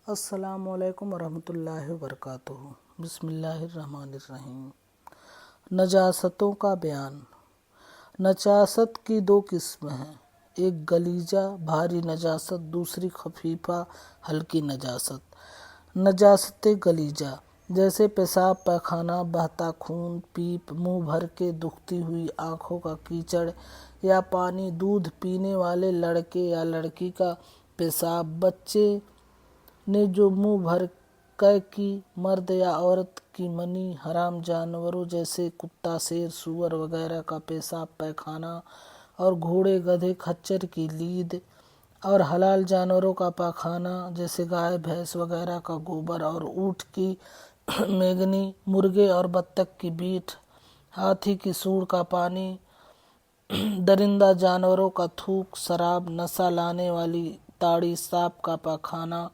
السلام علیکم ورحمۃ اللہ وبرکاتہ۔ بسم اللہ الرحمن الرحیم۔ نجاستوں کا بیان۔ نجاست کی دو قسم ہیں، ایک غلیظہ بھاری نجاست، دوسری خفیفہ ہلکی نجاست۔ نجاست غلیظہ جیسے پیشاب، پیخانہ، بہتا خون، پیپ، منہ بھر کے دکھتی ہوئی آنکھوں کا کیچڑ یا پانی، دودھ پینے والے لڑکے یا لڑکی کا پیشاب، بچے نے جو منہ بھر کی مرد یا عورت کی منی، حرام جانوروں جیسے کتا، شیر، سور وغیرہ کا پیشاب پیخانہ، اور گھوڑے، گدھے، خچر کی لید، اور حلال جانوروں کا پاخانہ جیسے گائے، بھینس وغیرہ کا گوبر اور اونٹ کی میگنی، مرغے اور بطخ کی بیٹ، ہاتھی کی سوڑ کا پانی، درندہ جانوروں کا تھوک، شراب، نشہ لانے والی تاڑی، سانپ کا پاخانہ،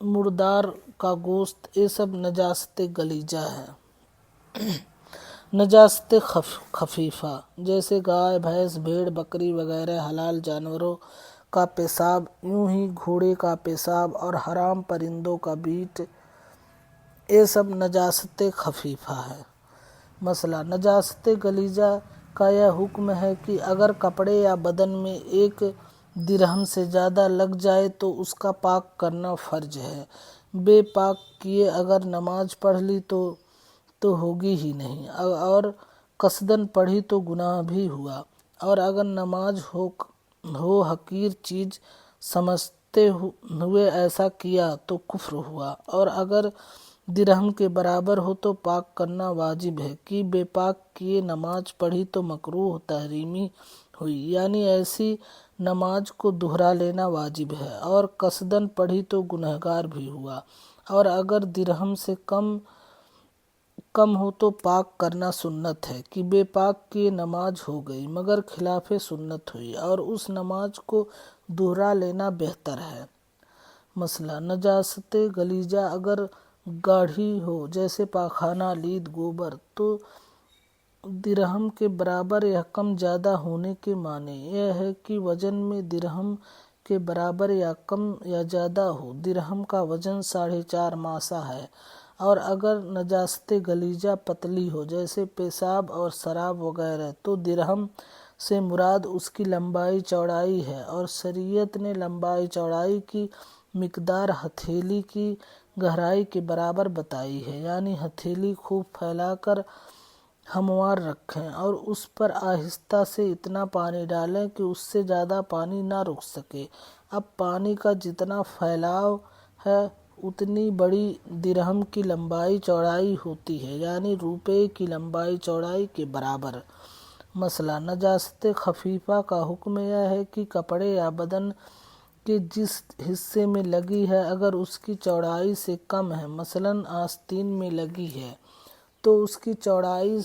مردار کا گوشت، یہ سب نجاست غلیظہ ہے۔ نجاست خفیفہ جیسے گائے، بھینس، بھیڑ، بکری وغیرہ حلال جانوروں کا پیشاب، یوں ہی گھوڑے کا پیشاب اور حرام پرندوں کا بیٹ، یہ سب نجاست خفیفہ ہے۔ مسئلہ نجاست غلیظہ کا یہ حکم ہے کہ اگر کپڑے یا بدن میں 1 درہم سے زیادہ لگ جائے تو اس کا پاک کرنا فرض ہے۔ بے پاک کیے اگر نماز پڑھ لی تو ہوگی ہی نہیں، اور قصداً پڑھی تو گناہ بھی ہوا، اور اگر نماز ہو حقیر چیز سمجھتے ہوئے ایسا کیا تو کفر ہوا، اور اگر درہم کے برابر ہو تو پاک کرنا واجب ہے کہ بے پاک کیے نماز پڑھی تو مکروہ تحریمی ہوئی، یعنی ایسی نماز کو دہرا لینا واجب ہے، اور قصداً پڑھی تو گنہگار بھی ہوا، اور اگر درہم سے کم ہو تو پاک کرنا سنت ہے کہ بے پاک کیے نماز ہو گئی مگر خلاف سنت ہوئی، اور اس نماز کو دہرا لینا بہتر ہے۔ مسئلہ نجاست غلیظہ اگر گاڑھی ہو جیسے پاخانہ، لید، گوبر، تو درہم کے برابر یا کم زیادہ ہونے کے معنی یہ ہے کہ وزن میں درہم کے برابر یا کم یا زیادہ ہو۔ درہم کا وزن 4.5 ماسہ ہے، اور اگر نجاست غلیظہ پتلی ہو جیسے پیشاب اور شراب وغیرہ تو درہم سے مراد اس کی لمبائی چوڑائی ہے، اور شریعت نے لمبائی چوڑائی کی مقدار ہتھیلی کی گہرائی کے برابر بتائی ہے، یعنی ہتھیلی خوب پھیلا کر ہموار رکھیں اور اس پر آہستہ سے اتنا پانی ڈالیں کہ اس سے زیادہ پانی نہ رک سکے۔ اب پانی کا جتنا پھیلاؤ ہے اتنی بڑی درہم کی لمبائی چوڑائی ہوتی ہے، یعنی روپے کی لمبائی چوڑائی کے برابر۔ مسئلہ نجاست خفیفہ کا حکم یہ ہے کہ کپڑے یا بدن کے جس حصے میں لگی ہے اگر اس کی چوڑائی سے کم ہے، مثلاً آستین میں لگی ہے تو اس کی چوڑائی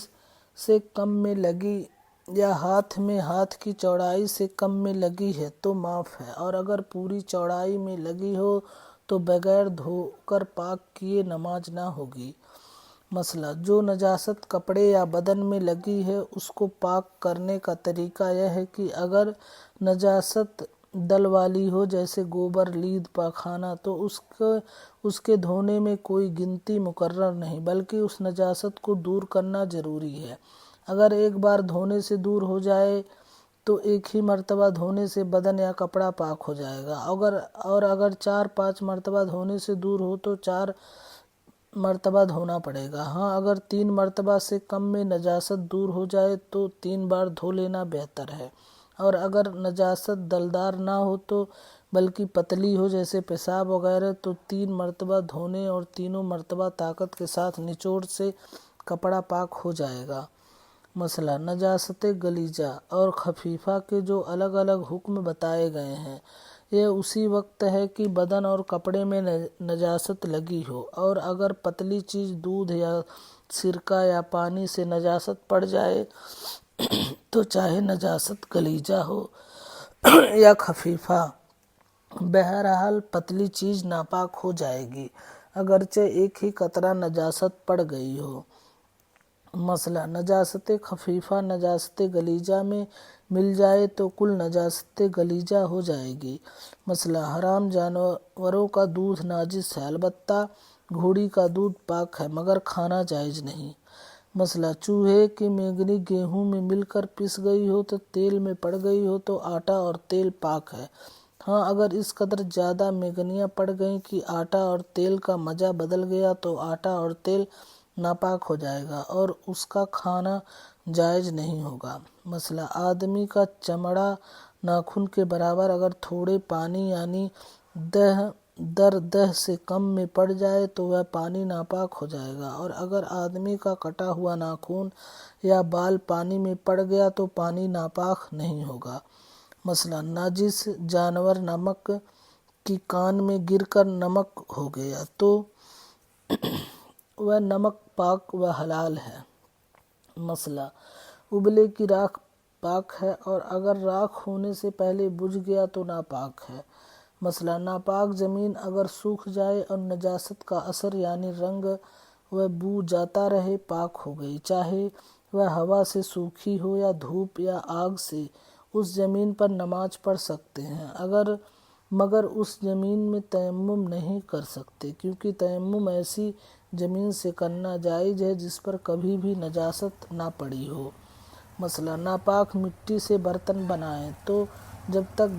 سے کم میں لگی، یا ہاتھ میں ہاتھ کی چوڑائی سے کم میں لگی ہے تو معاف ہے، اور اگر پوری چوڑائی میں لگی ہو تو بغیر دھو کر پاک کیے نماز نہ ہوگی۔ مسئلہ جو نجاست کپڑے یا بدن میں لگی ہے اس کو پاک کرنے کا طریقہ یہ ہے کہ اگر نجاست دل والی ہو جیسے گوبر، لید، پاخانہ تو اس کے دھونے میں کوئی گنتی مقرر نہیں، بلکہ اس نجاست کو دور کرنا ضروری ہے۔ اگر ایک بار دھونے سے دور ہو جائے تو ایک ہی مرتبہ دھونے سے بدن یا کپڑا پاک ہو جائے گا، اور اگر 4-5 مرتبہ دھونے سے دور ہو تو 4 مرتبہ دھونا پڑے گا۔ ہاں، اگر 3 مرتبہ سے کم میں نجاست دور ہو جائے تو 3 بار دھو لینا بہتر ہے، اور اگر نجاست دلدار نہ ہو تو بلکہ پتلی ہو جیسے پیشاب وغیرہ تو 3 مرتبہ دھونے اور تینوں مرتبہ طاقت کے ساتھ نچوڑ سے کپڑا پاک ہو جائے گا۔ مسئلہ نجاست غلیظہ اور خفیفہ کے جو الگ الگ حکم بتائے گئے ہیں یہ اسی وقت ہے کہ بدن اور کپڑے میں نجاست لگی ہو، اور اگر پتلی چیز دودھ یا سرکہ یا پانی سے نجاست پڑ جائے تو چاہے نجاست غلیظہ ہو یا خفیفہ، بہرحال پتلی چیز ناپاک ہو جائے گی اگرچہ ایک ہی قطرہ نجاست پڑ گئی ہو۔ مسئلہ نجاست خفیفہ نجاست غلیظہ میں مل جائے تو کل نجاست غلیظہ ہو جائے گی۔ مسئلہ حرام جانوروں کا دودھ ناجس ہے، البتہ گھوڑی کا دودھ پاک ہے مگر کھانا جائز نہیں۔ مسئلہ چوہے کی مینگنی گیہوں میں مل کر پس گئی ہو تو تیل میں پڑ گئی ہو تو آٹا اور تیل پاک ہے۔ ہاں اگر اس قدر زیادہ مینگنیاں پڑ گئیں کہ آٹا اور تیل کا مزہ بدل گیا تو آٹا اور تیل ناپاک ہو جائے گا اور اس کا کھانا جائز نہیں ہوگا۔ مسئلہ آدمی کا چمڑا ناخن کے برابر اگر تھوڑے پانی یعنی دہ سے کم میں پڑ جائے تو وہ پانی ناپاک ہو جائے گا، اور اگر آدمی کا کٹا ہوا ناخن یا بال پانی میں پڑ گیا تو پانی ناپاک نہیں ہوگا۔ مسئلہ ناجس جانور نمک کی کان میں گر کر نمک ہو گیا تو وہ نمک پاک و حلال ہے۔ مسئلہ ابلے کی راکھ پاک ہے اور اگر راکھ ہونے سے پہلے بجھ گیا تو ناپاک ہے۔ مسئلہ ناپاک زمین اگر سوکھ جائے اور نجاست کا اثر یعنی رنگ و بو جاتا رہے پاک ہو گئی، چاہے وہ ہوا سے سوکھی ہو یا دھوپ یا آگ سے، اس زمین پر نماز پڑھ سکتے ہیں، مگر اس زمین میں تیمم نہیں کر سکتے، کیونکہ تیمم ایسی زمین سے کرنا جائز ہے جس پر کبھی بھی نجاست نہ پڑی ہو۔ مسئلہ ناپاک مٹی سے برتن بنائیں تو جب تک